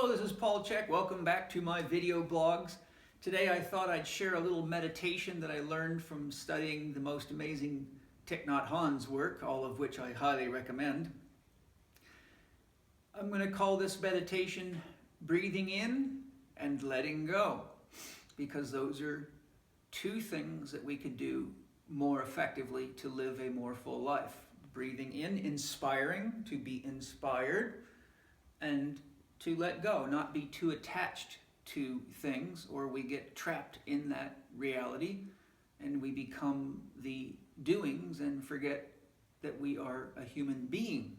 Hello, this is Paul CHEK. Welcome back to my video blogs. Today I thought I'd share a little meditation that I learned from studying the most amazing Thich Nhat Hanh's work, all of which I highly recommend. I'm going to call this meditation breathing in and letting go, because those are two things that we could do more effectively to live a more full life. Breathing in, inspiring, to be inspired, and to let go, not be too attached to things, or we get trapped in that reality and we become the doings and forget that we are a human being.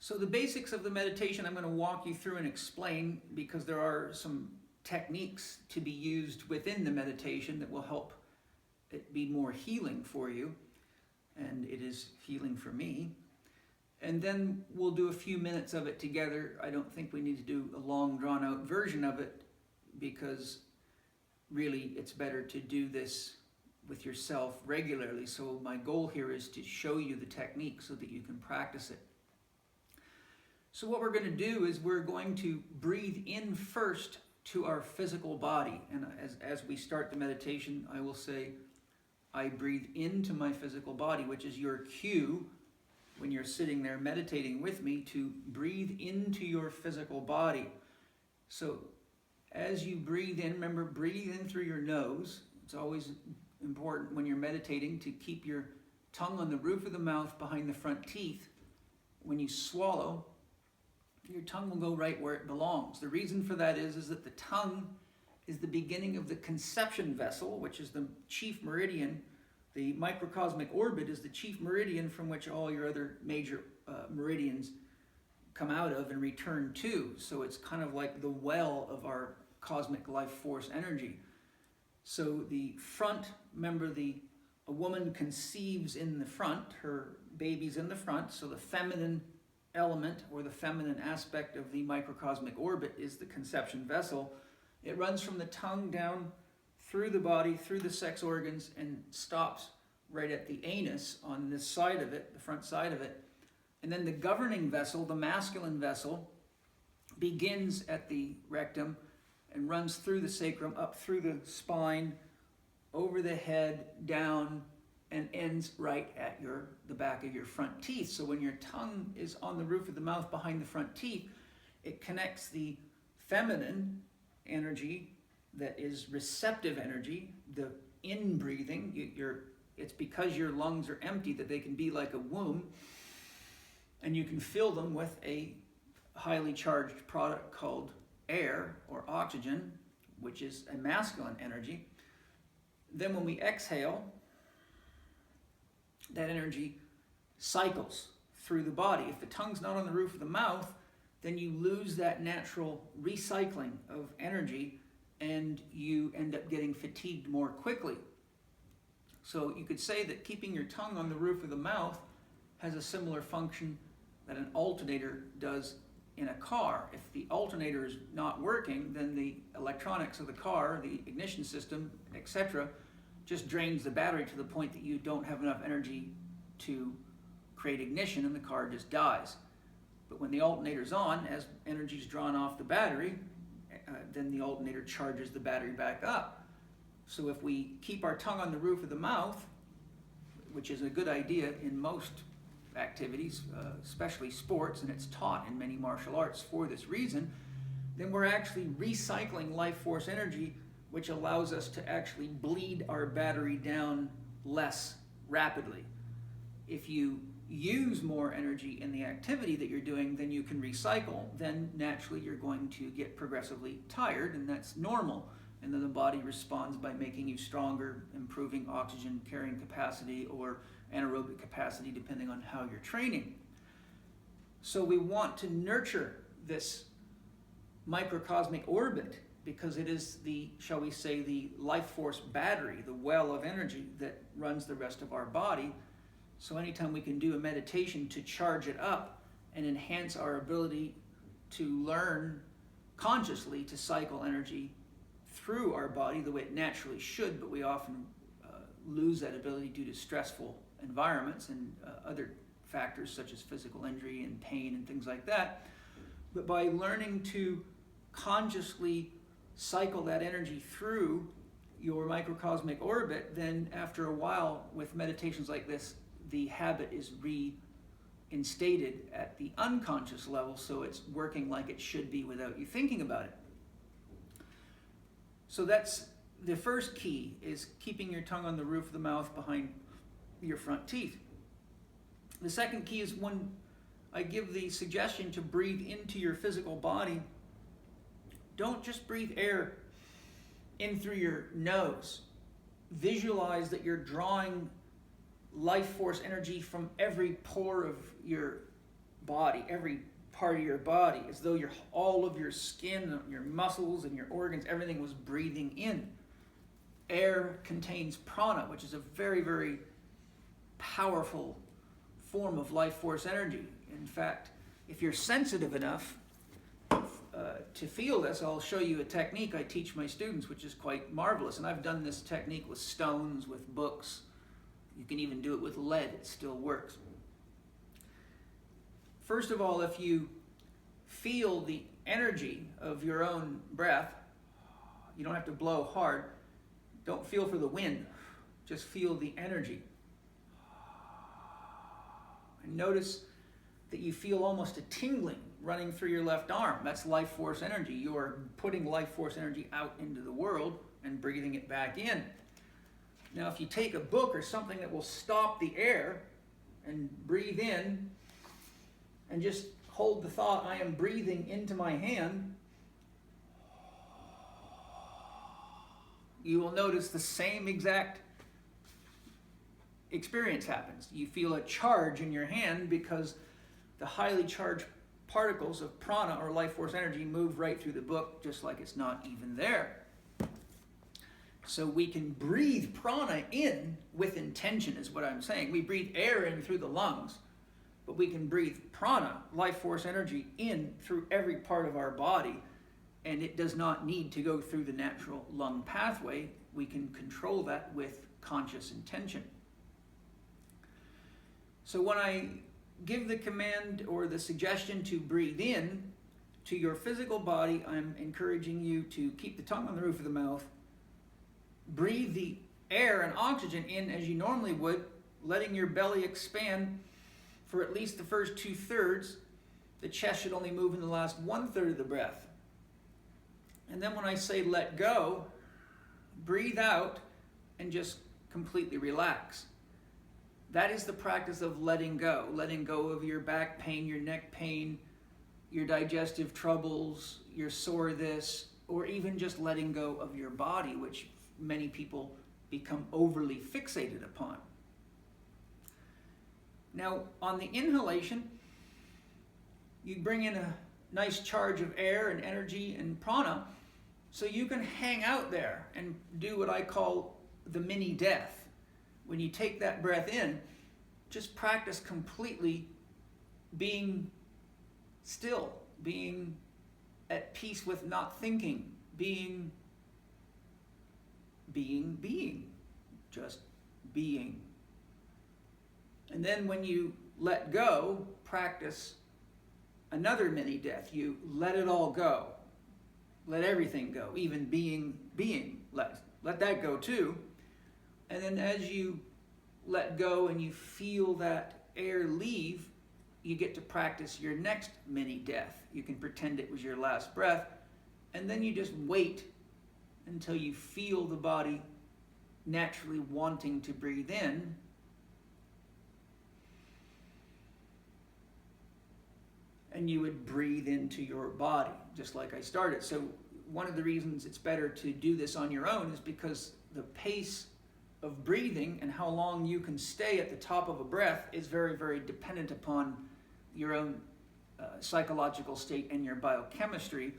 So the basics of the meditation I'm going to walk you through and explain, because there are some techniques to be used within the meditation that will help it be more healing for you, and it is healing for me. And then we'll do a few minutes of it together. I don't think we need to do a long drawn out version of it, because really it's better to do this with yourself regularly. So my goal here is to show you the technique so that you can practice it. So what we're going to do is we're going to breathe in first to our physical body. And as we start the meditation, I will say, I breathe into my physical body, which is your cue when you're sitting there meditating with me to breathe into your physical body. So as you breathe in, remember, breathe in through your nose. It's always important when you're meditating to keep your tongue on the roof of the mouth behind the front teeth. When you swallow, your tongue will go right where it belongs. The reason for that is that the tongue is the beginning of the conception vessel, which is the chief meridian. The microcosmic orbit is the chief meridian from which all your other major meridians come out of and return to. So it's kind of like the well of our cosmic life force energy. So the front, remember, a woman conceives in the front, her baby's in the front, so the feminine element or the feminine aspect of the microcosmic orbit is the conception vessel. It runs from the tongue down through the body, through the sex organs, and stops right at the anus on this side of it, the front side of it. And then the governing vessel, the masculine vessel, begins at the rectum and runs through the sacrum, up through the spine, over the head, down, and ends right at the back of your front teeth. So when your tongue is on the roof of the mouth behind the front teeth, it connects the feminine energy that is receptive energy, the in-breathing. It's because your lungs are empty that they can be like a womb, and you can fill them with a highly charged product called air or oxygen, which is a masculine energy. Then when we exhale, that energy cycles through the body. If the tongue's not on the roof of the mouth, then you lose that natural recycling of energy, and you end up getting fatigued more quickly. So you could say that keeping your tongue on the roof of the mouth has a similar function that an alternator does in a car. If the alternator is not working, then the electronics of the car, the ignition system, etc., just drains the battery to the point that you don't have enough energy to create ignition, and the car just dies. But when the alternator's on, as energy is drawn off the battery, then the alternator charges the battery back up. So if we keep our tongue on the roof of the mouth, which is a good idea in most activities, especially sports, and it's taught in many martial arts for this reason, then we're actually recycling life force energy, which allows us to actually bleed our battery down less rapidly. If you use more energy in the activity that you're doing than you can recycle, then naturally you're going to get progressively tired, and that's normal. And then the body responds by making you stronger, improving oxygen carrying capacity or anaerobic capacity, depending on how you're training. So we want to nurture this microcosmic orbit, because it is the, shall we say, the life force battery, the well of energy that runs the rest of our body. So anytime we can do a meditation to charge it up and enhance our ability to learn consciously to cycle energy through our body the way it naturally should, but we often lose that ability due to stressful environments and other factors such as physical injury and pain and things like that, But by learning to consciously cycle that energy through your microcosmic orbit, then after a while with meditations like this, the habit is reinstated at the unconscious level, so it's working like it should be without you thinking about it. So that's the first key, is keeping your tongue on the roof of the mouth behind your front teeth. The second key is when I give the suggestion to breathe into your physical body, don't just breathe air in through your nose. Visualize that you're drawing life force energy from every pore of your body, every part of your body, as though all of your skin, your muscles, and your organs, everything was breathing in. Air contains prana, which is a very, very powerful form of life force energy. In fact, if you're sensitive enough to feel this, I'll show you a technique I teach my students, which is quite marvelous. And I've done this technique with stones, with books. You can even do it with lead. It still works. First of all, if you feel the energy of your own breath, you don't have to blow hard. Don't feel for the wind. Just feel the energy. And notice that you feel almost a tingling running through your left arm. That's life force energy. You are putting life force energy out into the world and breathing it back in. Now, if you take a book or something that will stop the air and breathe in and just hold the thought, I am breathing into my hand, you will notice the same exact experience happens. You feel a charge in your hand because the highly charged particles of prana, or life force energy, move right through the book just like it's not even there. So we can breathe prana in with intention, is what I'm saying. We breathe air in through the lungs, but we can breathe prana, life force energy, in through every part of our body, and it does not need to go through the natural lung pathway. We can control that with conscious intention. So when I give the command or the suggestion to breathe in to your physical body, I'm encouraging you to keep the tongue on the roof of the mouth, breathe the air and oxygen in as you normally would, letting your belly expand for at least the first 2/3. The chest should only move in the last 1/3 of the breath. And then when I say let go, breathe out and just completely relax. That is the practice of letting go of your back pain, your neck pain, your digestive troubles, your sore this, or even just letting go of your body, which many people become overly fixated upon. Now, on the inhalation, you bring in a nice charge of air and energy and prana, so you can hang out there and do what I call the mini death. When you take that breath in, just practice completely being still, being at peace with not thinking, being, just being. And then when you let go, practice another mini death. You let it all go. Let everything go, even being. Let that go too. And then as you let go and you feel that air leave, you get to practice your next mini death. You can pretend it was your last breath, and then you just wait until you feel the body naturally wanting to breathe in. And you would breathe into your body, just like I started. So one of the reasons it's better to do this on your own is because the pace of breathing and how long you can stay at the top of a breath is very, very dependent upon your own psychological state and your biochemistry.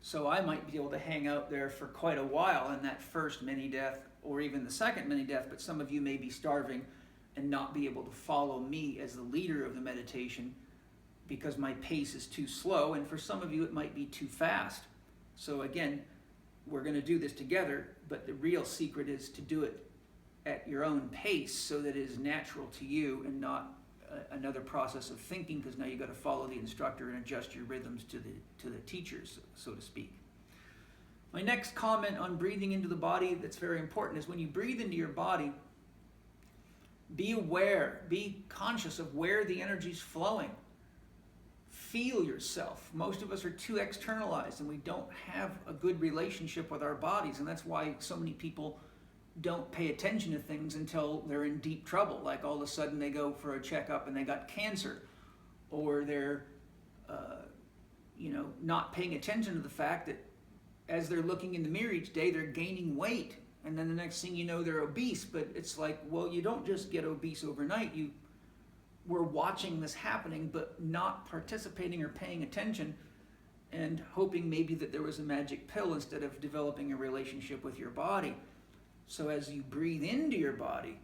So I might be able to hang out there for quite a while in that first mini death or even the second mini death, but some of you may be starving and not be able to follow me as the leader of the meditation because my pace is too slow, and for some of you it might be too fast. So again, we're going to do this together, but the real secret is to do it at your own pace so that it is natural to you and not another process of thinking, because now you've got to follow the instructor and adjust your rhythms to the teachers, so to speak. My next comment on breathing into the body that's very important is when you breathe into your body, be aware, be conscious of where the energy's flowing. Feel yourself. Most of us are too externalized and we don't have a good relationship with our bodies, and that's why so many people don't pay attention to things until they're in deep trouble. Like all of a sudden they go for a checkup and they got cancer, or they're not paying attention to the fact that as they're looking in the mirror each day, they're gaining weight, and then the next thing you know, they're obese. But it's like, well, you don't just get obese overnight. We're watching this happening, but not participating or paying attention, and hoping maybe that there was a magic pill instead of developing a relationship with your body. So as you breathe into your body,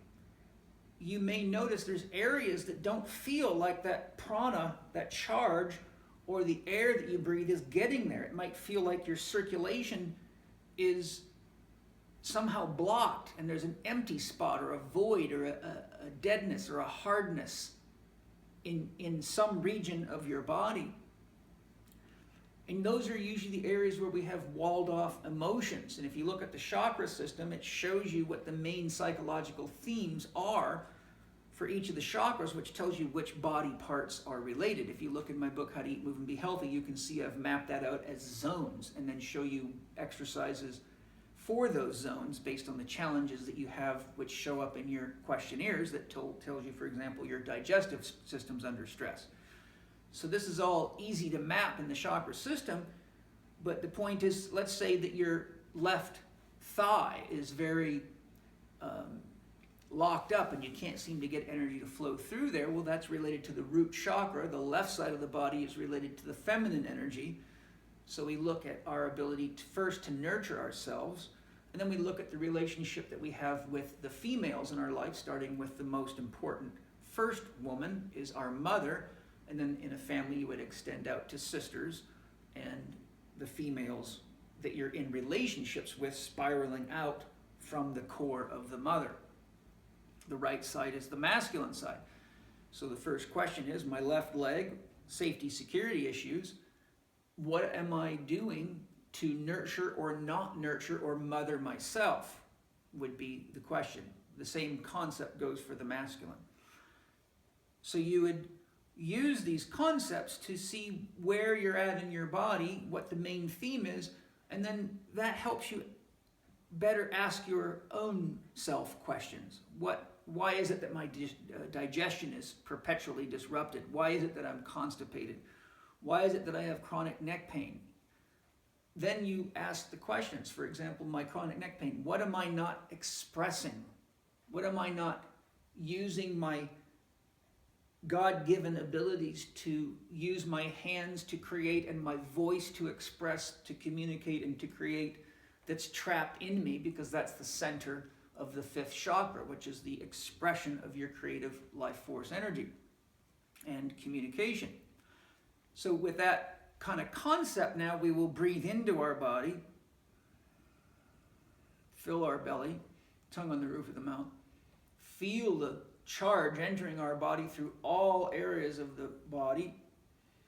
you may notice there's areas that don't feel like that prana, that charge, or the air that you breathe is getting there. It might feel like your circulation is somehow blocked and there's an empty spot or a void or a deadness or a hardness in some region of your body. And those are usually the areas where we have walled off emotions. And if you look at the chakra system, it shows you what the main psychological themes are for each of the chakras, which tells you which body parts are related. If you look in my book, How to Eat, Move, and Be Healthy, you can see I've mapped that out as zones and then show you exercises for those zones based on the challenges that you have, which show up in your questionnaires that tells you, for example, your digestive system's under stress. So this is all easy to map in the chakra system, but the point is, let's say that your left thigh is very locked up and you can't seem to get energy to flow through there. Well, that's related to the root chakra. The left side of the body is related to the feminine energy. So we look at our ability first to nurture ourselves, and then we look at the relationship that we have with the females in our life, starting with the most important first woman is our mother, and then in a family you would extend out to sisters and the females that you're in relationships with, spiraling out from the core of the mother. The right side is the masculine side. So the first question is, my left leg, safety, security issues, what am I doing to nurture or not nurture or mother myself would be the question. The same concept goes for the masculine. So you would use these concepts to see where you're at in your body, what the main theme is, and then that helps you better ask your own self questions. Why is it that my digestion is perpetually disrupted? Why is it that I'm constipated? Why is it that I have chronic neck pain? Then you ask the questions. For example, my chronic neck pain, what am I not expressing? What am I not using my God-given abilities to use my hands to create and my voice to express, to communicate, and to create, that's trapped in me, because that's the center of the fifth chakra, which is the expression of your creative life force energy and communication. So with that kind of concept now, we will breathe into our body, fill our belly, tongue on the roof of the mouth, feel the charge entering our body through all areas of the body,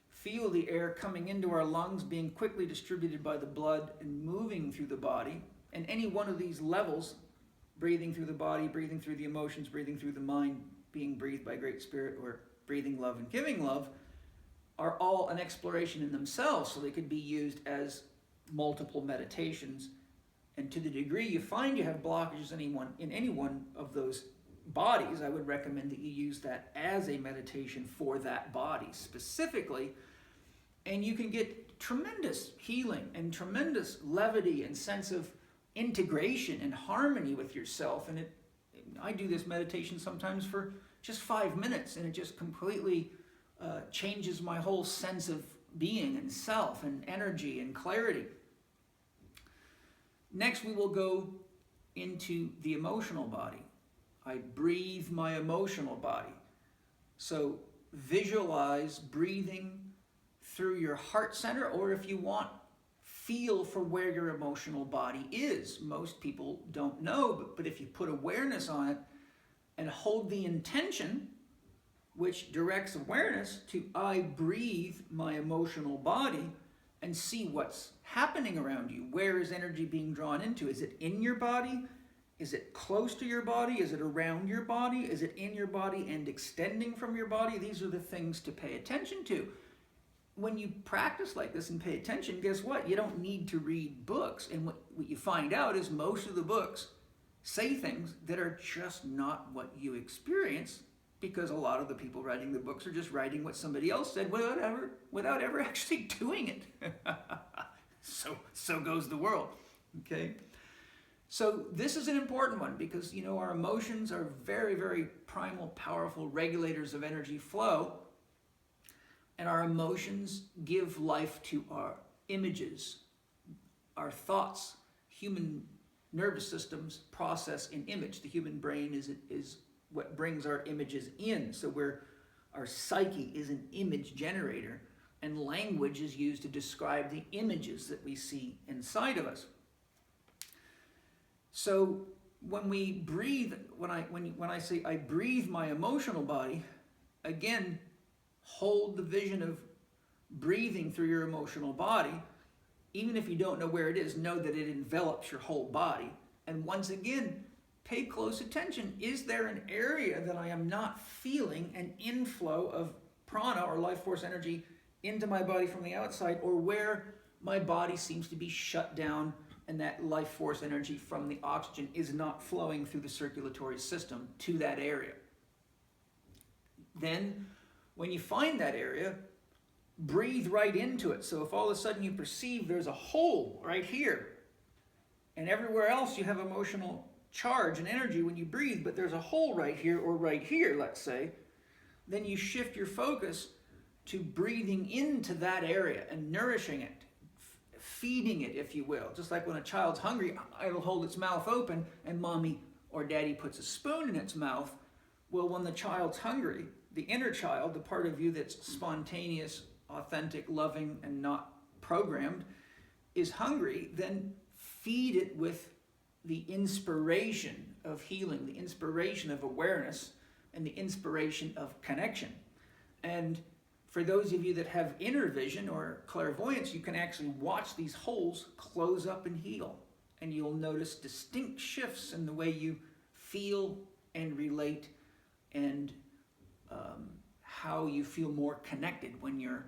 feel the air coming into our lungs, being quickly distributed by the blood and moving through the body. And any one of these levels, breathing through the body, breathing through the emotions, breathing through the mind, being breathed by Great Spirit, or breathing love and giving love, are all an exploration in themselves. So they could be used as multiple meditations. And to the degree you find you have blockages in any one of those bodies, I would recommend that you use that as a meditation for that body specifically, and you can get tremendous healing and tremendous levity and sense of integration and harmony with yourself. And I do this meditation sometimes for just 5 minutes, and it just completely changes my whole sense of being and self and energy and clarity. Next, we will go into the emotional body. I breathe my emotional body. So visualize breathing through your heart center, or if you want, feel for where your emotional body is. Most people don't know, but if you put awareness on it and hold the intention which directs awareness to I breathe my emotional body and see what's happening around you. Where is energy being drawn into? Is it in your body? Is it close to your body? Is it around your body? Is it in your body and extending from your body? These are the things to pay attention to. When you practice like this and pay attention, guess what? You don't need to read books. And what you find out is most of the books say things that are just not what you experience, because a lot of the people writing the books are just writing what somebody else said without ever actually doing it. So goes the world. Okay? So this is an important one because, you know, our emotions are very, very primal, powerful regulators of energy flow. And our emotions give life to our images, our thoughts. Human nervous systems process in image. The human brain is what brings our images in. So our psyche is an image generator, and language is used to describe the images that we see inside of us. So when we breathe, when I say I breathe my emotional body, again, hold the vision of breathing through your emotional body. Even if you don't know where it is, know that it envelops your whole body. And once again, pay close attention. Is there an area that I am not feeling an inflow of prana or life force energy into my body from the outside, or where my body seems to be shut down and that life force energy from the oxygen is not flowing through the circulatory system to that area? Then, when you find that area, breathe right into it. So if all of a sudden you perceive there's a hole right here, and everywhere else you have emotional charge and energy when you breathe, but there's a hole right here or right here, let's say, then you shift your focus to breathing into that area and nourishing it, feeding it, if you will. Just like when a child's hungry, it'll hold its mouth open and mommy or daddy puts a spoon in its mouth. Well, when the child's hungry, the inner child, the part of you that's spontaneous, authentic, loving, and not programmed, is hungry, then feed it with the inspiration of healing, the inspiration of awareness, and the inspiration of connection. And for those of you that have inner vision or clairvoyance, you can actually watch these holes close up and heal. And you'll notice distinct shifts in the way you feel and relate, and how you feel more connected when you're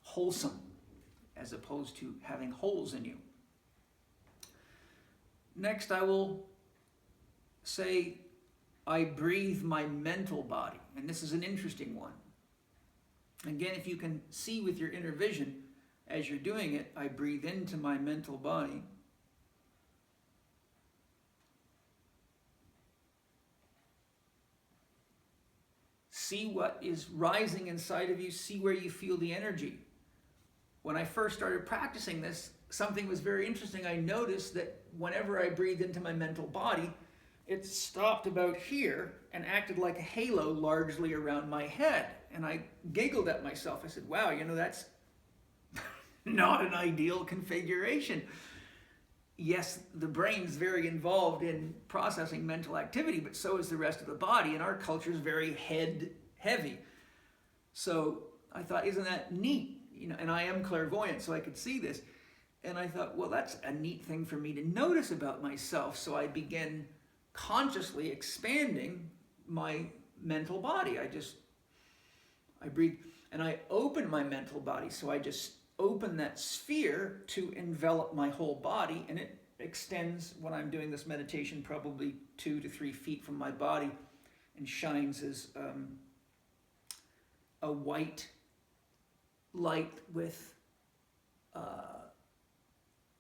wholesome, as opposed to having holes in you. Next, I will say, I breathe my mental body. And this is an interesting one. Again, if you can see with your inner vision, as you're doing it, I breathe into my mental body. See what is rising inside of you. See where you feel the energy. When I first started practicing this, something was very interesting. I noticed that whenever I breathed into my mental body, it stopped about here and acted like a halo largely around my head. And I giggled at myself. I said, wow, you know, that's not an ideal configuration. Yes, the brain's very involved in processing mental activity, but so is the rest of the body, and our culture is very head heavy. So I thought, isn't that neat? You know, and I am clairvoyant, so I could see this. And I thought, well, that's a neat thing for me to notice about myself. So I began consciously expanding my mental body. I breathe, and I open my mental body. So I just open that sphere to envelop my whole body, and it extends, when I'm doing this meditation, probably 2 to 3 feet from my body, and shines as a white light with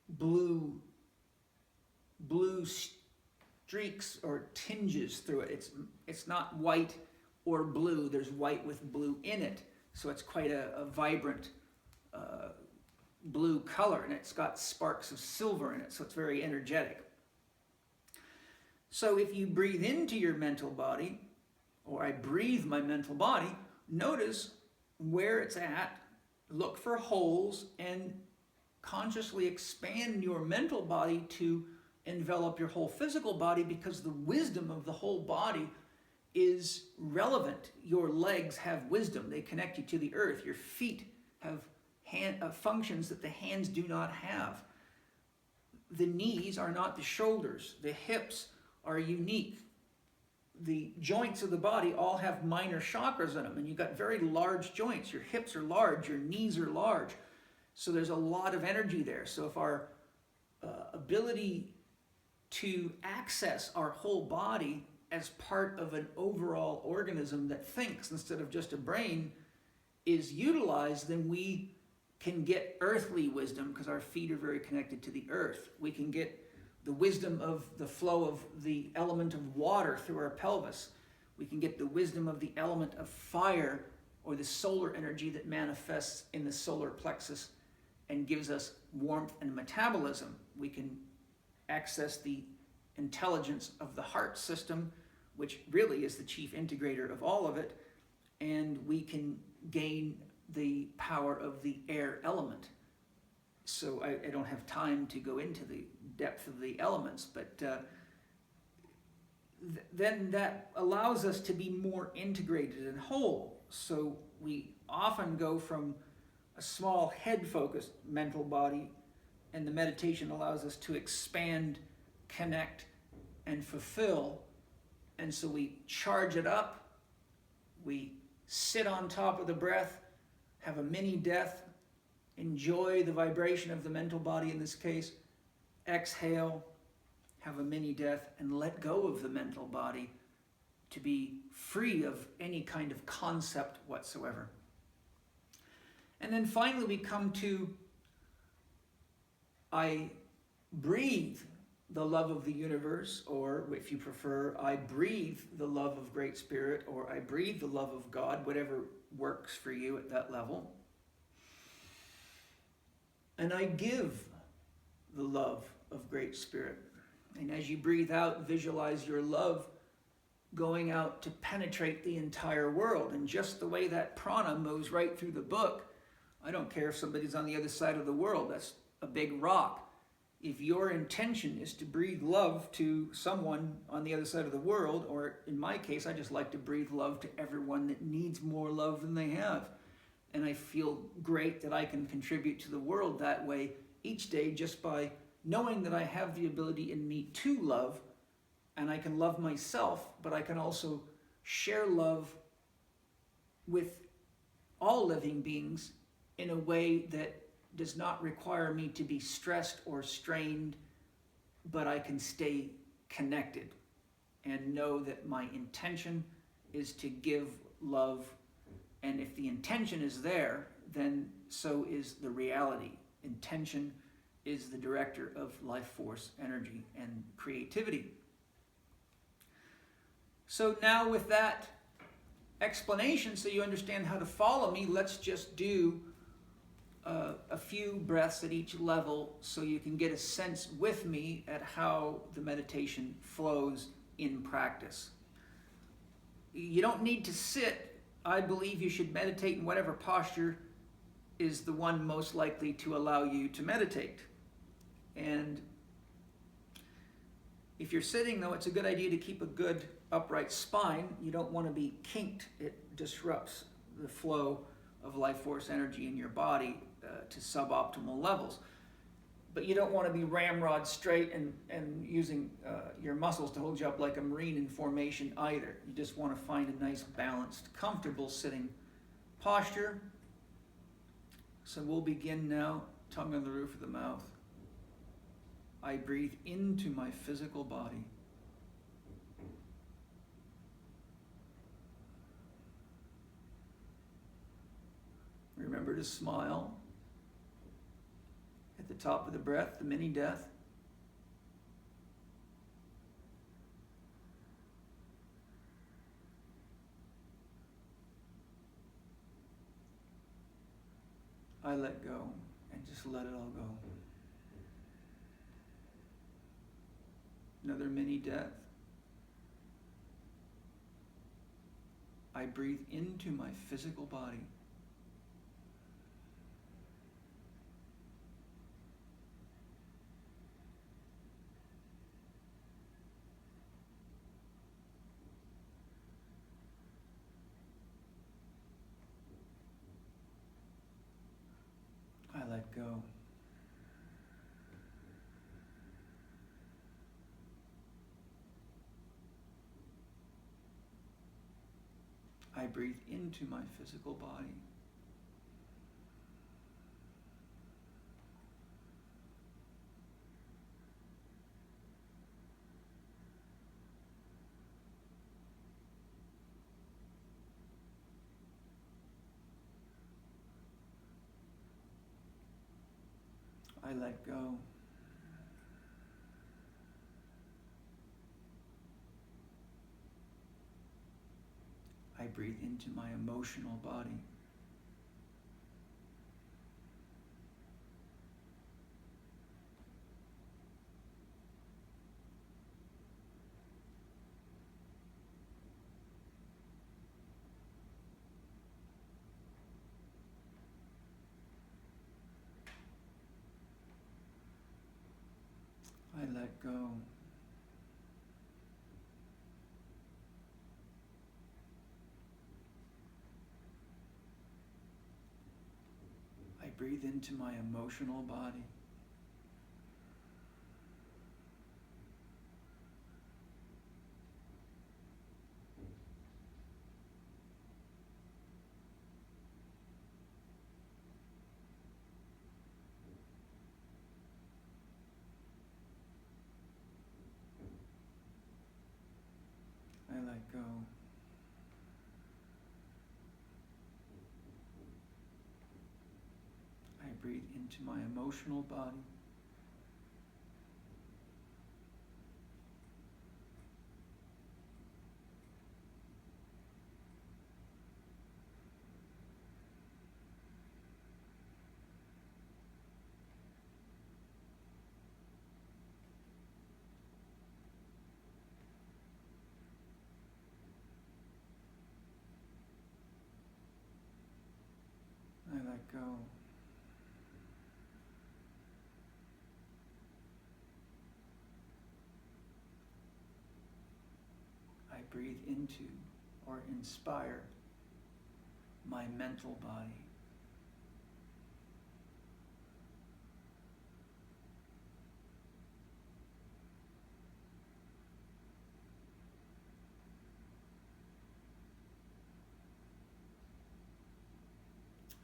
blue streaks or tinges through it. It's not white or blue. There's white with blue in it, so it's quite a vibrant blue color, and it's got sparks of silver in it, so it's very energetic. So if you breathe into your mental body, or I breathe my mental body, notice where it's at, look for holes, and consciously expand your mental body to envelop your whole physical body, because the wisdom of the whole body is relevant. Your legs have wisdom. They connect you to the earth. Your feet have functions that the hands do not have. The knees are not the shoulders. The hips are unique. The joints of the body all have minor chakras in them, and you've got very large joints. Your hips are large, your knees are large. So there's a lot of energy there. So if our ability to access our whole body as part of an overall organism that thinks instead of just a brain is utilized, then we can get earthly wisdom because our feet are very connected to the earth. We can get the wisdom of the flow of the element of water through our pelvis. We can get the wisdom of the element of fire or the solar energy that manifests in the solar plexus and gives us warmth and metabolism. We can access the intelligence of the heart system, which really is the chief integrator of all of it, and we can gain the power of the air element. So I don't have time to go into the depth of the elements, but then that allows us to be more integrated and whole. So we often go from a small head-focused mental body, and the meditation allows us to expand, connect, and fulfill. And so we charge it up, we sit on top of the breath, have a mini death, enjoy the vibration of the mental body in this case, exhale, have a mini death, and let go of the mental body to be free of any kind of concept whatsoever. And then finally we come to, I breathe the love of the universe, or if you prefer, I breathe the love of Great Spirit, or I breathe the love of God, whatever works for you at that level. And I give the love of Great Spirit. And as you breathe out, visualize your love going out to penetrate the entire world. And just the way that prana moves right through the book, I don't care if somebody's on the other side of the world, that's a big rock. If your intention is to breathe love to someone on the other side of the world, or in my case, I just like to breathe love to everyone that needs more love than they have. And I feel great that I can contribute to the world that way each day just by knowing that I have the ability in me to love, and I can love myself, but I can also share love with all living beings in a way that does not require me to be stressed or strained, but I can stay connected and know that my intention is to give love. And if the intention is there, then so is the reality. Intention is the director of life force, energy, and creativity. So now with that explanation, so you understand how to follow me, let's just do a few breaths at each level so you can get a sense with me at how the meditation flows in practice. You don't need to sit. I believe you should meditate in whatever posture is the one most likely to allow you to meditate. And if you're sitting, though, it's a good idea to keep a good upright spine. You don't want to be kinked. It disrupts the flow of life force energy in your body to suboptimal levels. But you don't want to be ramrod straight and using your muscles to hold you up like a Marine in formation either. You just want to find a nice, balanced, comfortable sitting posture. So we'll begin now, tongue on the roof of the mouth. I breathe into my physical body. Remember to smile. At the top of the breath, the mini death. I let go and just let it all go. Another mini death. I breathe into my physical body. let go. I breathe into my physical body. I let go. I breathe into my emotional body. I let go. I breathe into my emotional body. I let go. I breathe into my emotional body. I let go. I breathe into or inspire my mental body.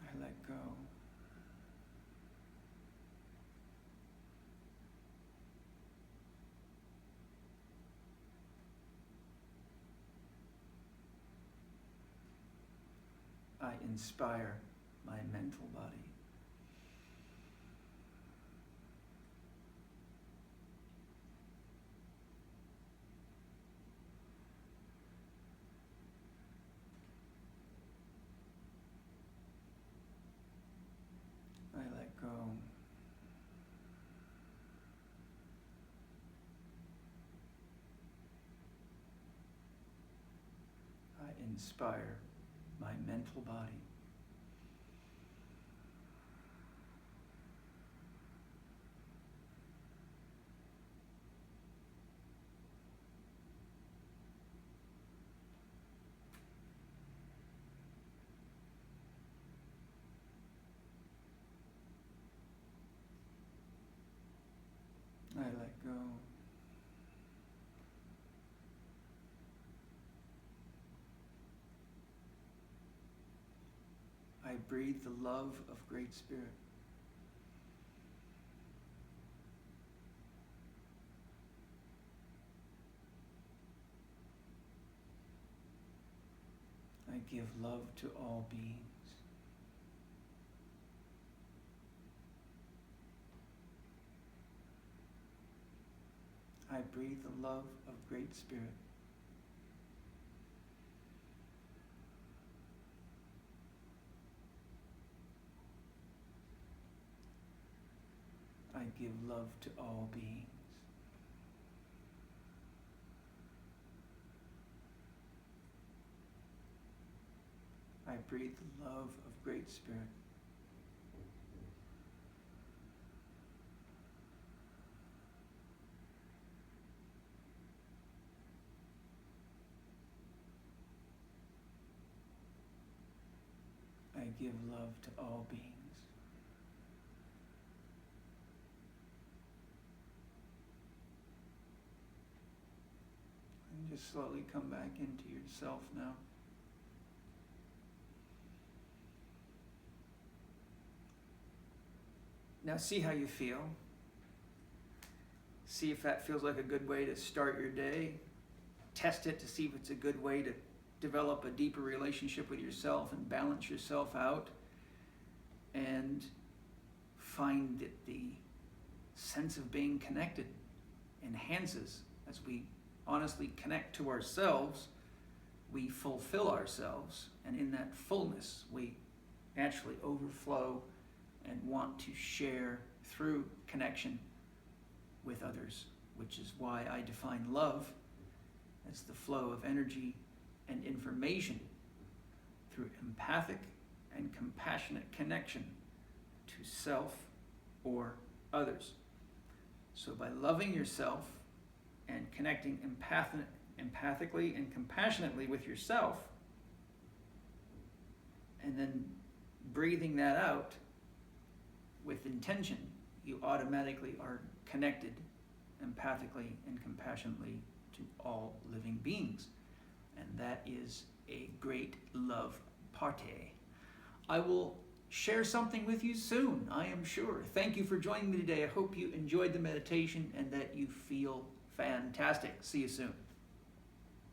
I let go. I inspire my mental body. I let go. I inspire my mental body. I let go. I breathe the love of Great Spirit. I give love to all beings. I breathe the love of Great Spirit. I give love to all beings. I breathe the love of Great Spirit. I give love to all beings. slowly come back into yourself now. Now see how you feel. See if that feels like a good way to start your day. Test it to see if it's a good way to develop a deeper relationship with yourself and balance yourself out. And find that the sense of being connected enhances. As we honestly connect to ourselves, we fulfill ourselves. And in that fullness, we naturally overflow and want to share through connection with others, which is why I define love as the flow of energy and information through empathic and compassionate connection to self or others. So by loving yourself and connecting empathically and compassionately with yourself, and then breathing that out with intention, you automatically are connected empathically and compassionately to all living beings. And that is a great love party. I will share something with you soon, I am sure. Thank you for joining me today. I hope you enjoyed the meditation and that you feel fantastic. See you soon.